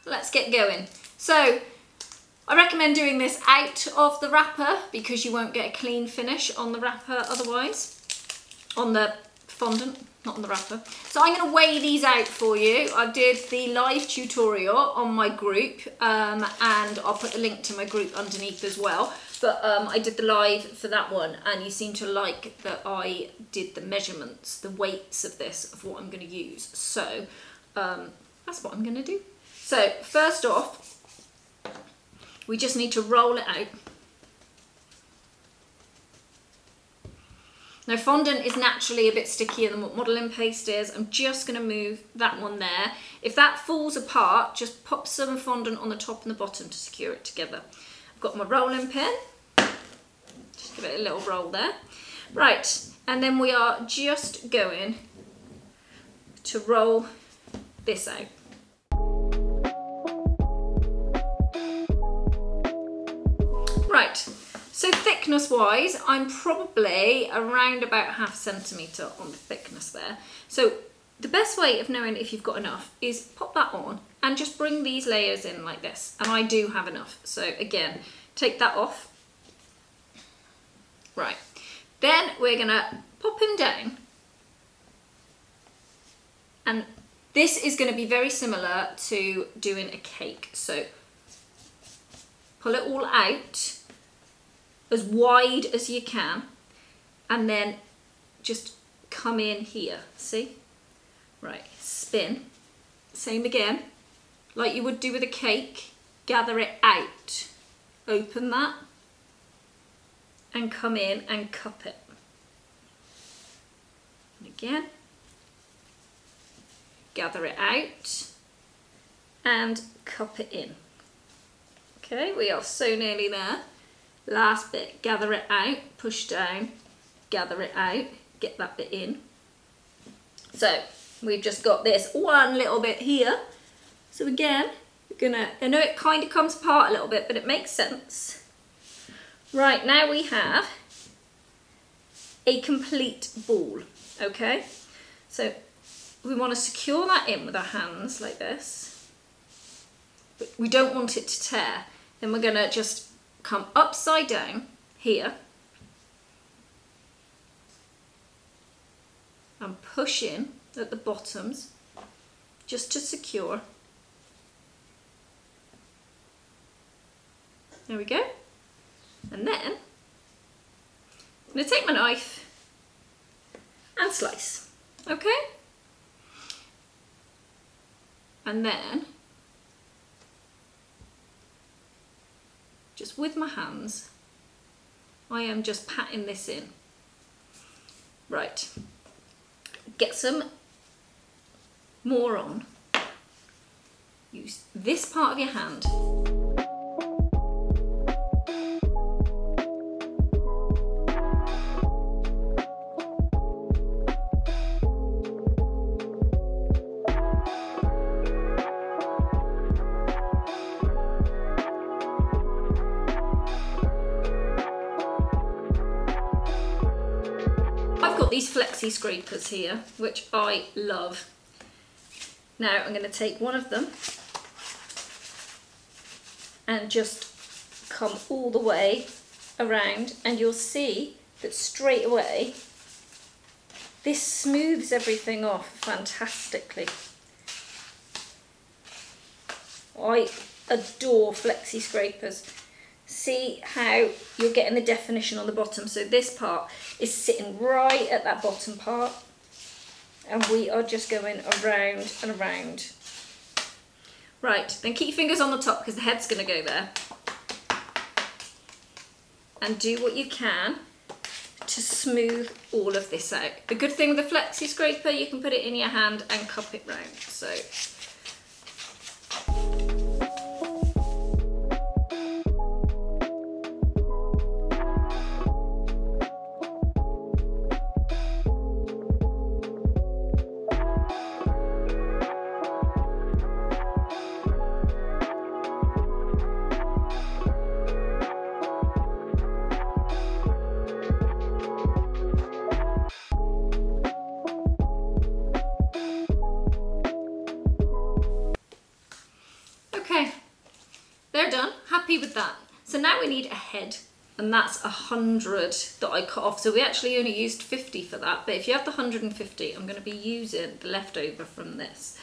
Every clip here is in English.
let's get going. So I recommend doing this out of the wrapper because you won't get a clean finish on the wrapper otherwise, on the fondant, not on the wrapper. So I'm going to weigh these out for you. I did the live tutorial on my group and I'll put the link to my group underneath as well. But I did the live for that one and you seem to like that I did the measurements, the weights of this, of what I'm going to use. So that's what I'm going to do. So first off, we just need to roll it out. Now fondant is naturally a bit stickier than what modelling paste is. I'm just going to move that one there. If that falls apart, just pop some fondant on the top and the bottom to secure it together. I've got my rolling pin. Just give it a little roll there. Right, and then we are just going to roll this out. Right, so thickness wise, I'm probably around about ½ centimetre on the thickness there. So the best way of knowing if you've got enough is pop that on and just bring these layers in like this. And I do have enough. So again, take that off. Right, then we're gonna pop him down. And this is gonna be very similar to doing a cake. So pull it all out as wide as you can and then just come in here, see? Right, spin, same again, like you would do with a cake, gather it out, open that and come in and cup it. And again, gather it out and cup it in. Okay, we are so nearly there. Last bit, gather it out, push down, gather it out, get that bit in. So we've just got this one little bit here. So again, we're gonna, I know it kind of comes apart a little bit, but it makes sense. Right, now we have a complete ball, okay? So we want to secure that in with our hands like this, but we don't want it to tear. Then we're gonna just come upside down here and push in at the bottoms just to secure. There we go. And then I'm going to take my knife and slice, okay? And then just with my hands, I am just patting this in. Right, get some more on. Use this part of your hand. These flexi scrapers here, which I love. Now I'm going to take one of them and just come all the way around, and you'll see that straight away this smooths everything off fantastically. I adore flexi scrapers. See how you're getting the definition on the bottom. So this part is sitting right at that bottom part and we are just going around and around. Right, then keep your fingers on the top because the head's going to go there. And do what you can to smooth all of this out. The good thing with the flexi scraper, you can put it in your hand and cup it round. So that. So now we need a head, and that's 100 that I cut off. So we actually only used 50 for that, but if you have the 150, I'm going to be using the leftover from this.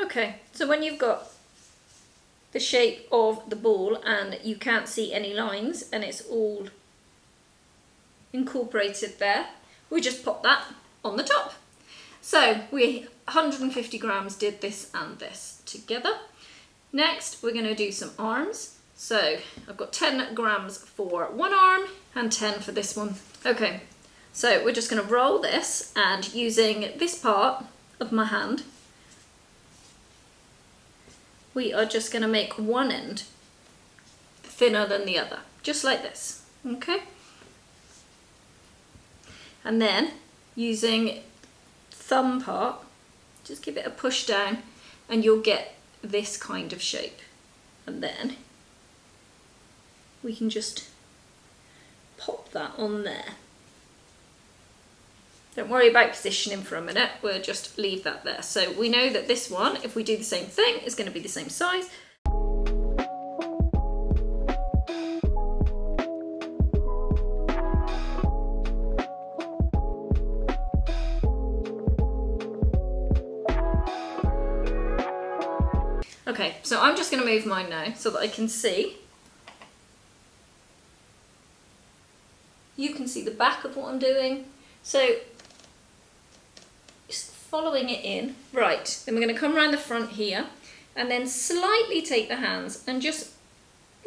Okay, so when you've got the shape of the ball and you can't see any lines and it's all incorporated there, we just pop that on the top. So we 150 grams did this and this together. Next we're going to do some arms. So I've got 10 grams for one arm and 10 for this one. Okay, so we're just going to roll this, and using this part of my hand, we are just going to make one end thinner than the other, just like this, okay? And then using thumb part, just give it a push down and you'll get this kind of shape. And then we can just pop that on there. Don't worry about positioning for a minute, we'll just leave that there. So we know that this one, if we do the same thing, is going to be the same size. Okay, so I'm just going to move mine now so that I can see. You can see the back of what I'm doing. So just following it in. Right, then we're going to come around the front here and then slightly take the hands and just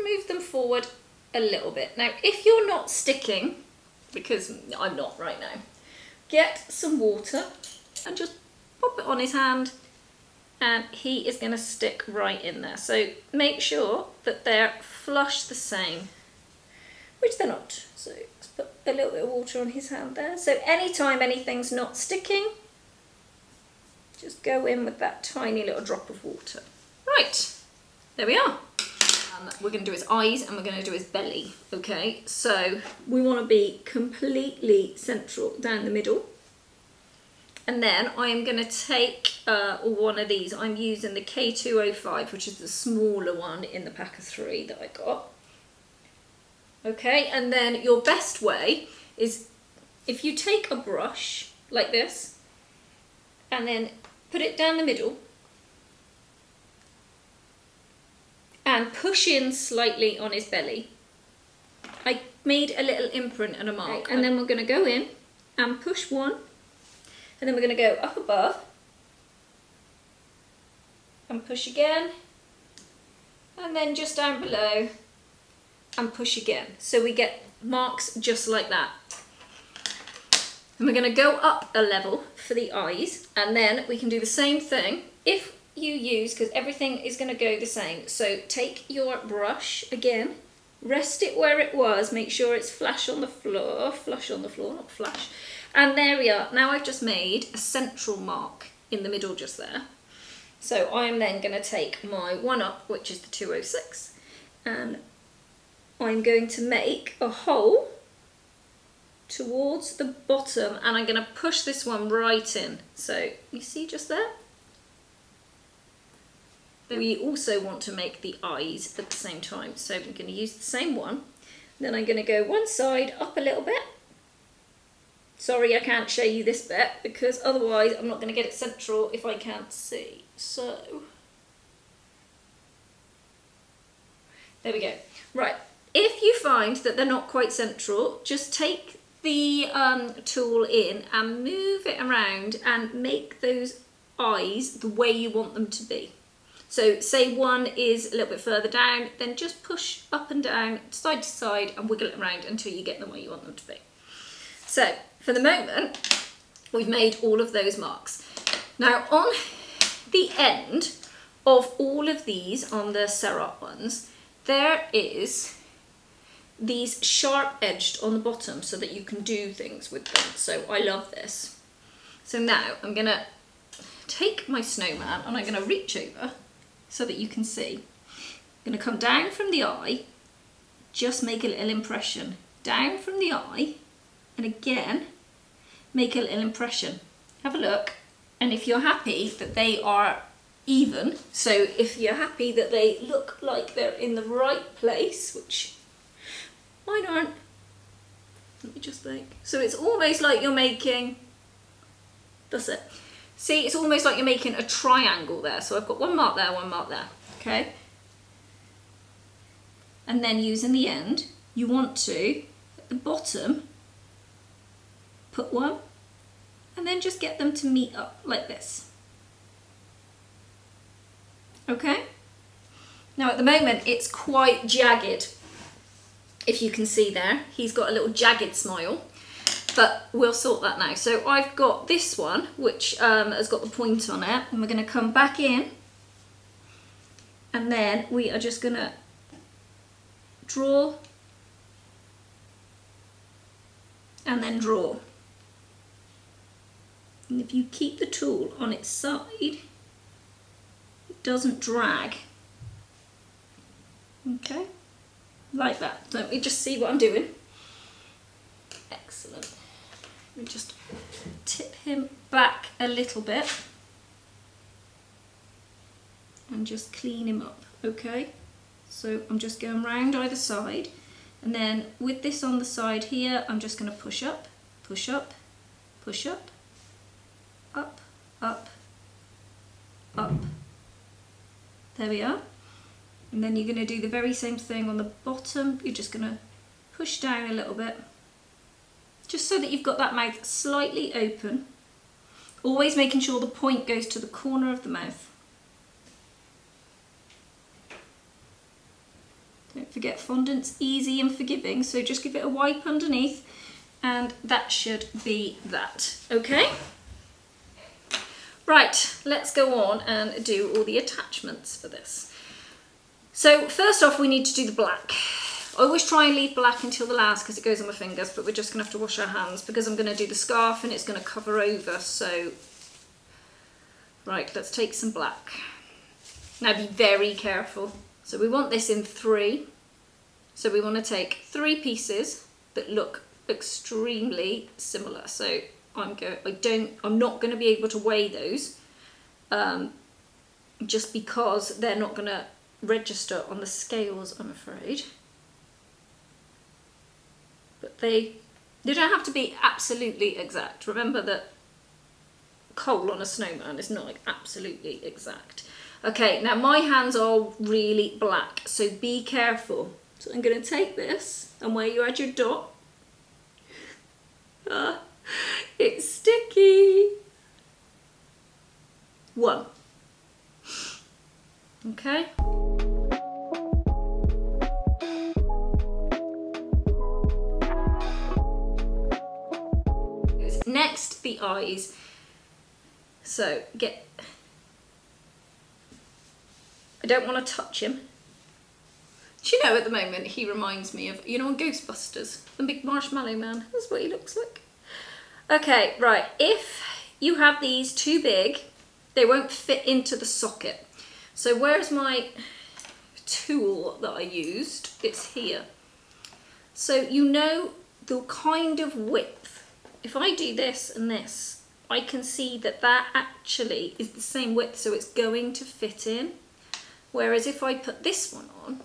move them forward a little bit. Now, if you're not sticking, because I'm not right now, get some water and just pop it on his hand, and he is going to stick right in there. So make sure that they're flush the same, which they're not. So let's put a little bit of water on his hand there. So anytime anything's not sticking, just go in with that tiny little drop of water. Right, there we are. We're going to do his eyes and we're going to do his belly. Okay, so we want to be completely central down the middle. And then I'm going to take one of these. I'm using the K205, which is the smaller one in the pack of 3 that I got. Okay, and then your best way is if you take a brush like this and then put it down the middle and push in slightly on his belly. I made a little imprint and a mark, and then we're going to go in and push one. And then we're going to go up above and push again, and then just down below and push again. So we get marks just like that. And we're going to go up a level for the eyes, and then we can do the same thing if you use, because everything is going to go the same. So take your brush again, rest it where it was, make sure it's flush on the floor, not flash. And there we are. Now I've just made a central mark in the middle just there. So I'm then going to take my one up, which is the 206, and I'm going to make a hole towards the bottom, and I'm going to push this one right in. So you see just there? We also want to make the eyes at the same time. So we're going to use the same one. Then I'm going to go one side up a little bit. Sorry, I can't show you this bit because otherwise I'm not going to get it central if I can't see. So, there we go. Right, if you find that they're not quite central, just take the tool in and move it around and make those eyes the way you want them to be. So say one is a little bit further down, then just push up and down, side to side, and wiggle it around until you get them where you want them to be. So, for the moment, we've made all of those marks. Now, on the end of all of these, on the Cerart ones, there is these sharp edged on the bottom so that you can do things with them. So I love this. So now I'm going to take my snowman and I'm going to reach over so that you can see. I'm going to come down from the eye, just make a little impression. Down from the eye, and again, make a little impression. Have a look, and if you're happy that they are even, so if you're happy that they look like they're in the right place, which mine aren't, let me just think. So it's almost like you're making, that's it. See, it's almost like you're making a triangle there. So I've got one mark there, okay? And then using the end, you want to, at the bottom, put one, and then just get them to meet up like this. Okay? Now at the moment, it's quite jagged. If you can see there, he's got a little jagged smile. But we'll sort that now. So I've got this one, which has got the point on it, and we're going to come back in, and then we are just going to draw, and then draw. And if you keep the tool on its side, it doesn't drag. Okay, like that. Let me just see what I'm doing. Excellent. Let me just tip him back a little bit and just clean him up, okay? So I'm just going round either side, and then with this on the side here, I'm just going to push up, push up, push up, up, up, up. There we are. And then you're going to do the very same thing on the bottom. You're just going to push down a little bit, just so that you've got that mouth slightly open, always making sure the point goes to the corner of the mouth. Don't forget, fondant's easy and forgiving, so just give it a wipe underneath, and that should be that, okay? Right, let's go on and do all the attachments for this. So first off, we need to do the black. I always try and leave black until the last because it goes on my fingers, but we're just going to have to wash our hands because I'm going to do the scarf and it's going to cover over. So, right, let's take some black. Now be very careful. So we want this in 3. So we want to take 3 pieces that look extremely similar. So I'm not going to be able to weigh those just because they're not going to register on the scales, I'm afraid. But they don't have to be absolutely exact. Remember that coal on a snowman is not like absolutely exact. Okay, now my hands are really black, so be careful. So I'm going to take this, and where you had your dot, it's sticky. 1. Okay. Next, the eyes. So I don't want to touch him. Do you know, at the moment he reminds me of, you know, on Ghostbusters, the big marshmallow man. That's what he looks like. Okay, right, if you have these too big, they won't fit into the socket. So where's my tool that I used? It's here. So you know the kind of width. If I do this and this, I can see that that actually is the same width, so it's going to fit in. Whereas if I put this one on,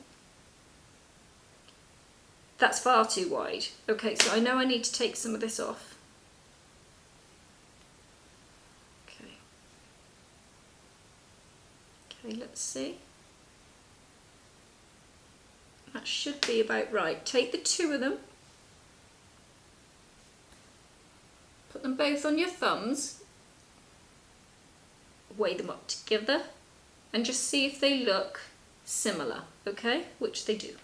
that's far too wide. Okay, so I know I need to take some of this off. Okay. Okay, let's see. That should be about right. Take the 2 of them. Put them both on your thumbs. Weigh them up together. And just see if they look similar, okay? Which they do.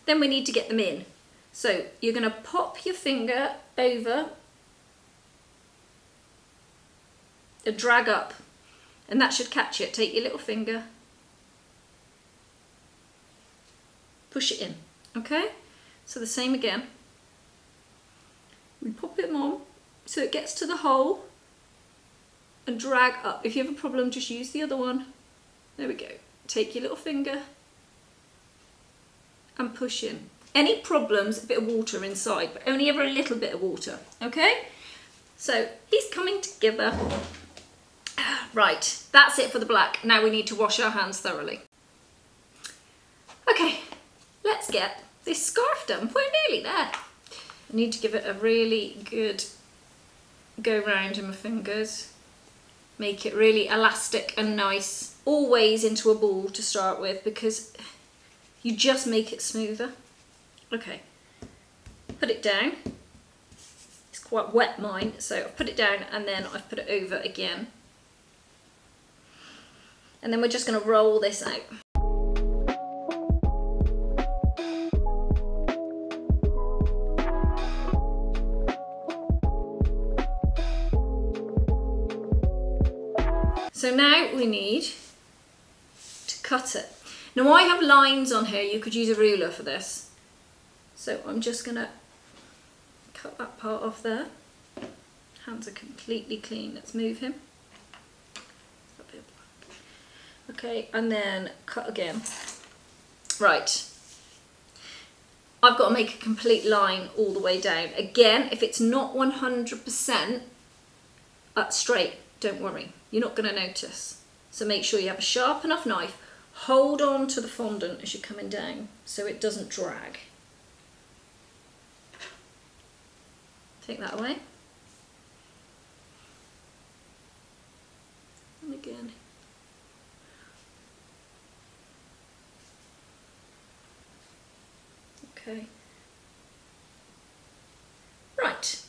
Then we need to get them in. So you're going to pop your finger over and drag up, and that should catch it. Take your little finger, push it in, okay? So the same again. We pop it on so it gets to the hole, and drag up. If you have a problem, just use the other one. There we go. Take your little finger and push in. Any problems, a bit of water inside, but only ever a little bit of water, okay? So he's coming together. Right, that's it for the black. Now we need to wash our hands thoroughly. Okay, let's get this scarf done. We're nearly there. I need to give it a really good go round in my fingers. Make it really elastic and nice. Always into a ball to start with, because you just make it smoother. Okay, put it down. It's quite wet mine, so I've put it down and then I've put it over again. And then we're just going to roll this out. So now we need to cut it. Now I have lines on here, you could use a ruler for this. So I'm just going to cut that part off there. Hands are completely clean, let's move him. Okay, and then cut again. Right, I've got to make a complete line all the way down. Again, if it's not 100% straight, don't worry, you're not going to notice. So make sure you have a sharp enough knife. Hold on to the fondant as you're coming down so it doesn't drag. Take that away. And again. Okay. Right.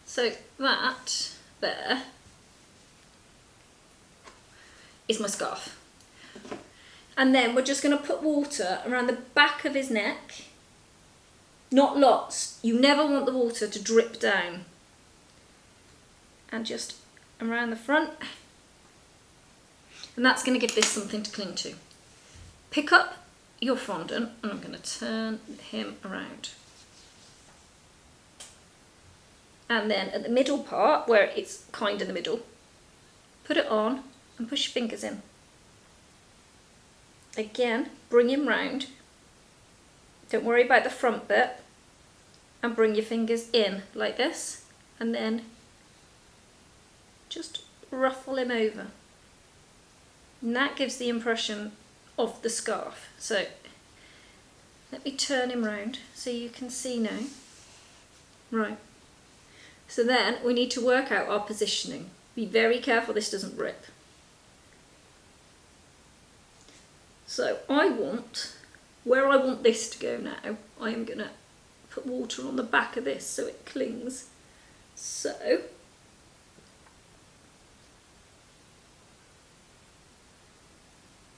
So that there is my scarf. And then we're just going to put water around the back of his neck. Not lots. You never want the water to drip down. And just around the front. And that's going to give this something to cling to. Pick up your fondant and I'm going to turn him around. And then at the middle part, where it's kind of the middle, put it on and push your fingers in. Again, bring him round. Don't worry about the front bit. And bring your fingers in like this. And then just ruffle him over. And that gives the impression of the scarf. So let me turn him round so you can see now. Right. So then we need to work out our positioning. Be very careful this doesn't rip. So where I want this to go now, I am going to put water on the back of this so it clings. So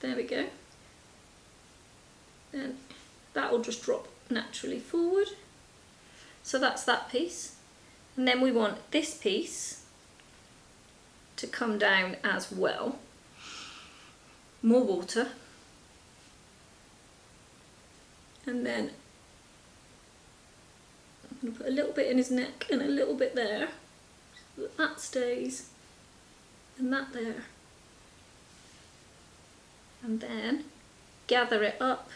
there we go. Then that will just drop naturally forward. So that's that piece. And then we want this piece to come down as well. More water. And then I'm going to put a little bit in his neck and a little bit there, so that stays, and that there. And then gather it up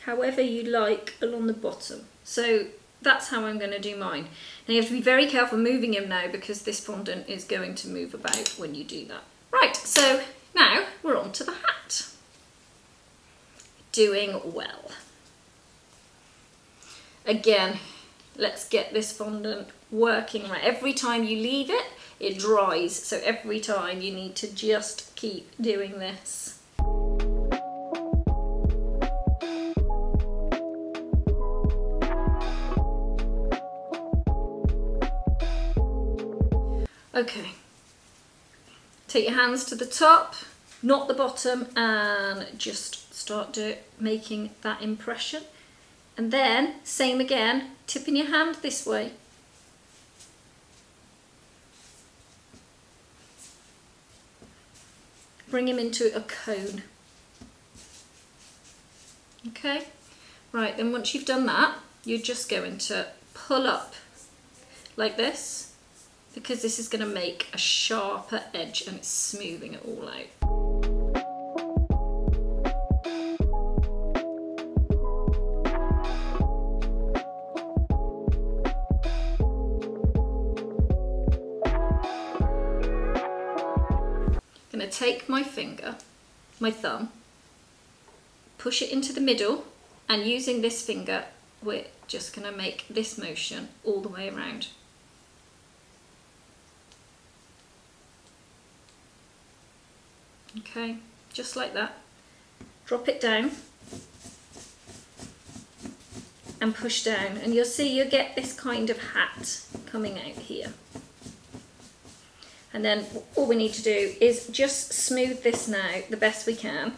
however you like along the bottom. So that's how I'm going to do mine. Now you have to be very careful moving him now because this fondant is going to move about when you do that. Right, so now we're on to the hat. Doing well. Again, let's get this fondant working right. Every time you leave it, it dries. So every time you need to just keep doing this. Okay, take your hands to the top, not the bottom, and just start making that impression. And then, same again, tipping your hand this way. Bring him into a cone. Okay, right, then once you've done that, you're just going to pull up like this because this is going to make a sharper edge and it's smoothing it all out. I'm going to take my finger, my thumb, push it into the middle, and using this finger we're just going to make this motion all the way around. Okay, just like that. Drop it down and push down, and you'll see you get this kind of hat coming out here. And then all we need to do is just smooth this now the best we can.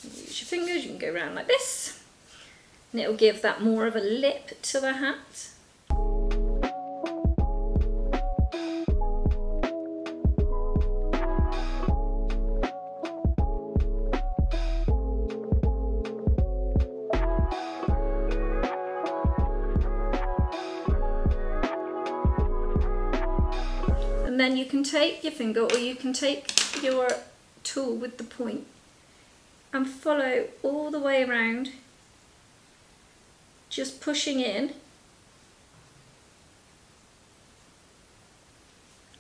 Use your fingers, you can go around like this, and it'll give that more of a lip to the hat. And then you can take your finger, or you can take your tool with the point and follow all the way around, just pushing in,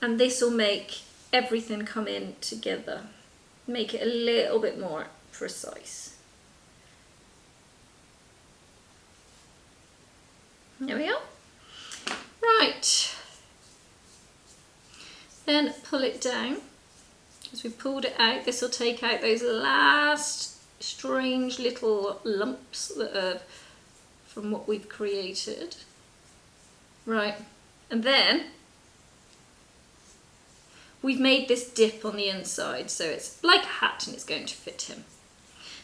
and this will make everything come in together, make it a little bit more precise. There we go. Right, then pull it down. As we pulled it out, this will take out those last strange little lumps that are from what we've created. Right, and then we've made this dip on the inside, so it's like a hat and it's going to fit him.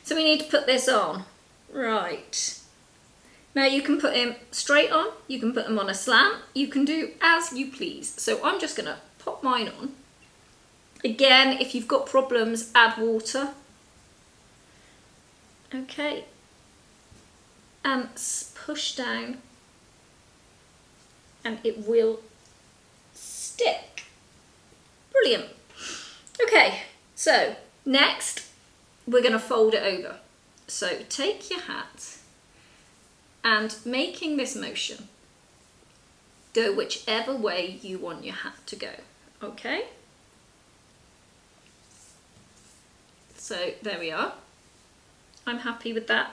So we need to put this on. Right, now you can put him straight on, you can put him on a slant, you can do as you please. So I'm just going to pop mine on. Again, if you've got problems, add water. Okay, and push down, and it will stick. Brilliant. Okay, so next we're going to fold it over. So take your hat and, making this motion, go whichever way you want your hat to go. Okay, so there we are. I'm happy with that.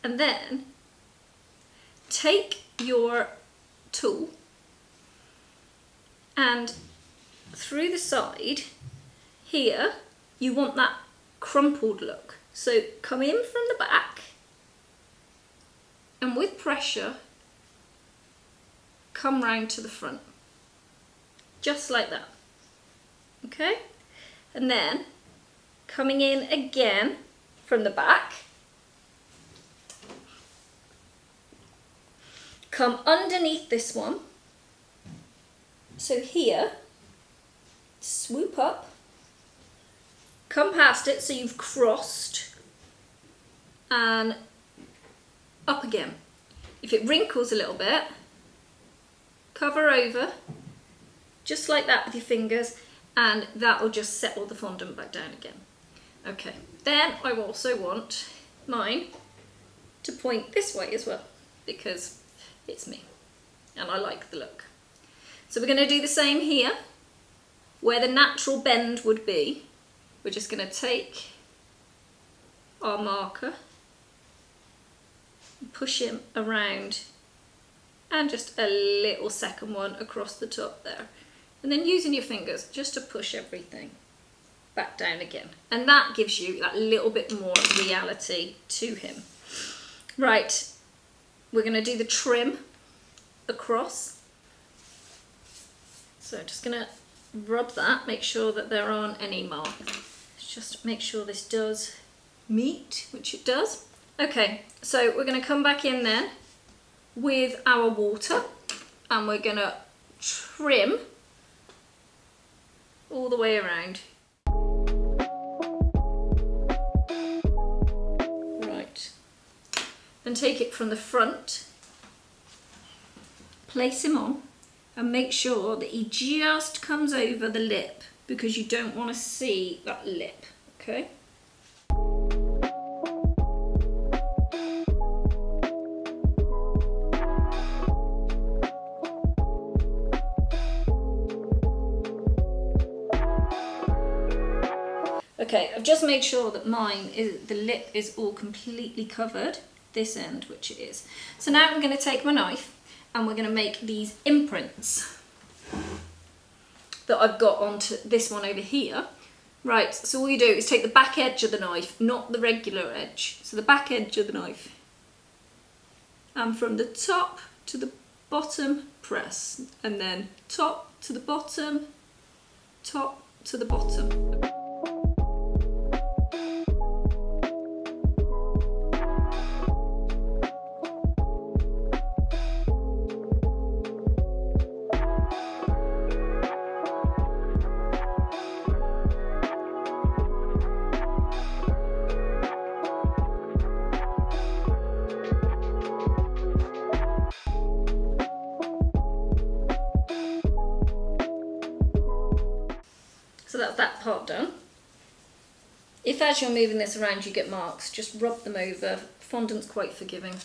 And then take your tool and through the side here, you want that crumpled look. So come in from the back and with pressure, come round to the front. Just like that. Okay? And then coming in again from the back, come underneath this one. So here, swoop up, come past it so you've crossed, and up again. If it wrinkles a little bit, cover over, just like that with your fingers, and that will just settle the fondant back down again. Okay, then I also want mine to point this way as well, because it's me and I like the look. So we're going to do the same here. Where the natural bend would be, we're just going to take our marker, push him around, and just a little second one across the top there. And then using your fingers just to push everything back down again. And that gives you that little bit more reality to him. Right, we're going to do the trim across. So just going to rub that, make sure that there aren't any marks. Just make sure this does meet, which it does. Okay, so we're going to come back in then with our water, and we're going to trim all the way around. Right, and take it from the front, place him on, and make sure that he just comes over the lip, because you don't want to see that lip, okay? Okay, I've just made sure that the lip is all completely covered, this end, which it is. So now I'm going to take my knife and we're going to make these imprints that I've got onto this one over here. Right, so all you do is take the back edge of the knife, not the regular edge. So the back edge of the knife. And from the top to the bottom, press. And then top to the bottom, top to the bottom. So that's that part done. If as you're moving this around you get marks, just rub them over. Fondant's quite forgiving.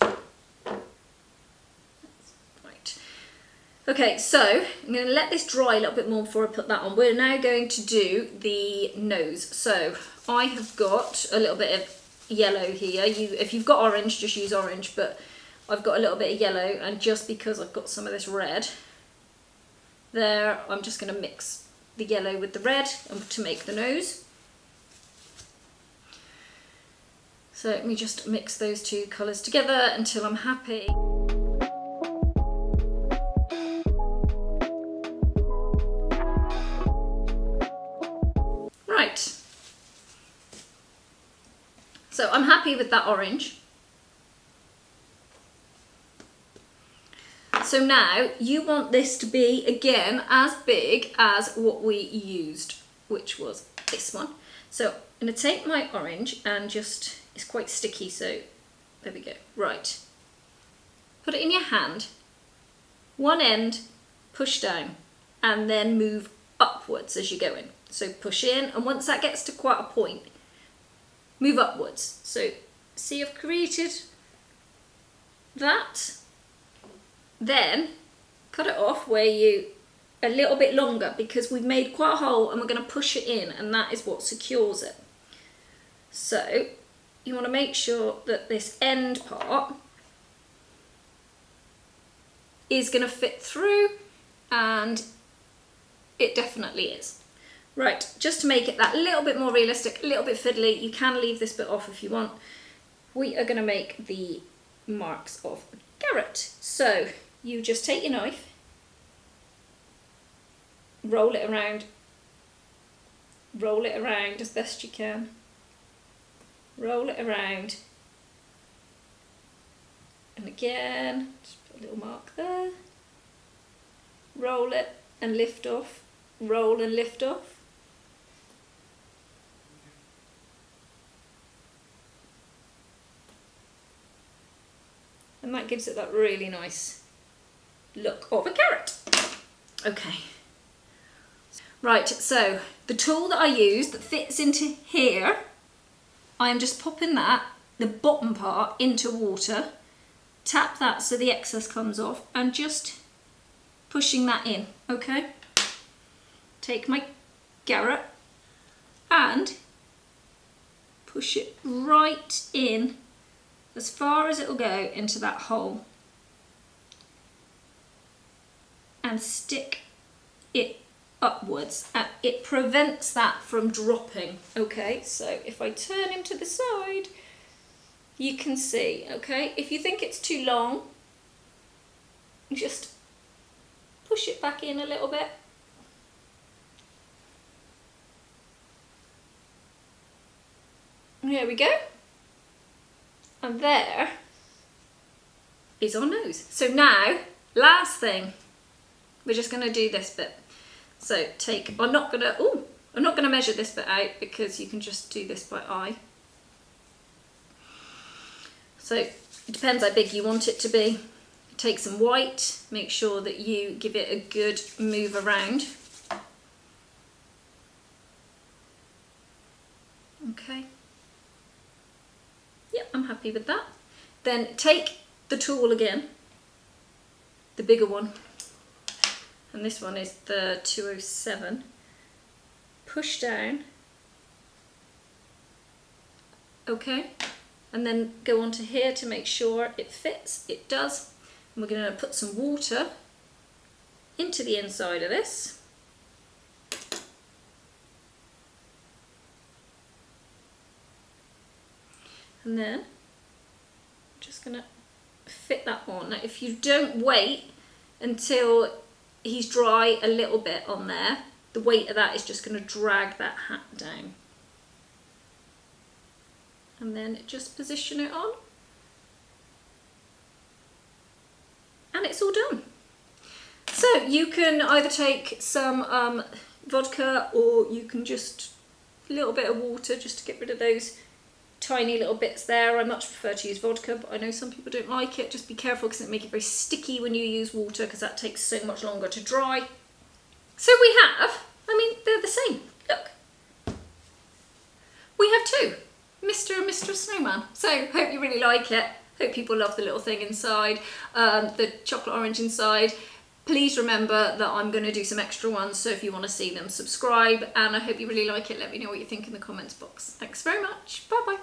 Right. Okay, so I'm going to let this dry a little bit more before I put that on. We're now going to do the nose. So I have got a little bit of yellow here. If you've got orange, just use orange, but I've got a little bit of yellow, and just because I've got some of this red there, I'm just going to mix the yellow with the red to make the nose. So let me just mix those two colours together until I'm happy. Right. So I'm happy with that orange. So now you want this to be, again, as big as what we used, which was this one. So I'm going to take my orange and just, it's quite sticky, so there we go. Right. Put it in your hand, one end, push down, and then move upwards as you go in. So push in, and once that gets to quite a point, move upwards. So see, I've created that. Then cut it off where you a little bit longer, because we've made quite a hole and we're going to push it in, and that is what secures it. So you want to make sure that this end part is going to fit through, and it definitely is. Right, just to make it that little bit more realistic, a little bit fiddly, you can leave this bit off if you want. We are going to make the marks of a carrot. So you just take your knife, roll it around as best you can, roll it around, and again, just put a little mark there, roll it and lift off, roll and lift off. And that gives it that really nice look of a carrot. Okay. Right, so the tool that I use that fits into here, I am just popping that, the bottom part, into water, tap that so the excess comes off, and just pushing that in, okay? Take my carrot and push it right in as far as it will go into that hole, and stick it upwards, and it prevents that from dropping. Okay, so if I turn him to the side, you can see. Okay, if you think it's too long, just push it back in a little bit. There we go. And there is our nose. So now, last thing, we're just going to do this bit. So I'm not going to measure this bit out, because you can just do this by eye. So it depends how big you want it to be. take some white, make sure that you give it a good move around. Okay. Yep, I'm happy with that. Then take the tool again, the bigger one, and this one is the 207. Push down, okay, and then go onto here to make sure it fits. It does. And we're going to put some water into the inside of this. And then I'm just going to fit that on. Now, if you don't wait until he's dry a little bit on there, the weight of that is just going to drag that hat down. And then just position it on. And it's all done. So you can either take some vodka, or you can just a little bit of water just to get rid of those tiny little bits there. I much prefer to use vodka, but I know some people don't like it. Just be careful because it makes it very sticky when you use water, because that takes so much longer to dry. So we have, I mean, they're the same. Look. We have two, Mr. and Mr. Snowman. So hope you really like it. Hope people love the little thing inside, the chocolate orange inside. Please remember that I'm going to do some extra ones, so if you want to see them, subscribe, and I hope you really like it. Let me know what you think in the comments box. Thanks very much. Bye bye.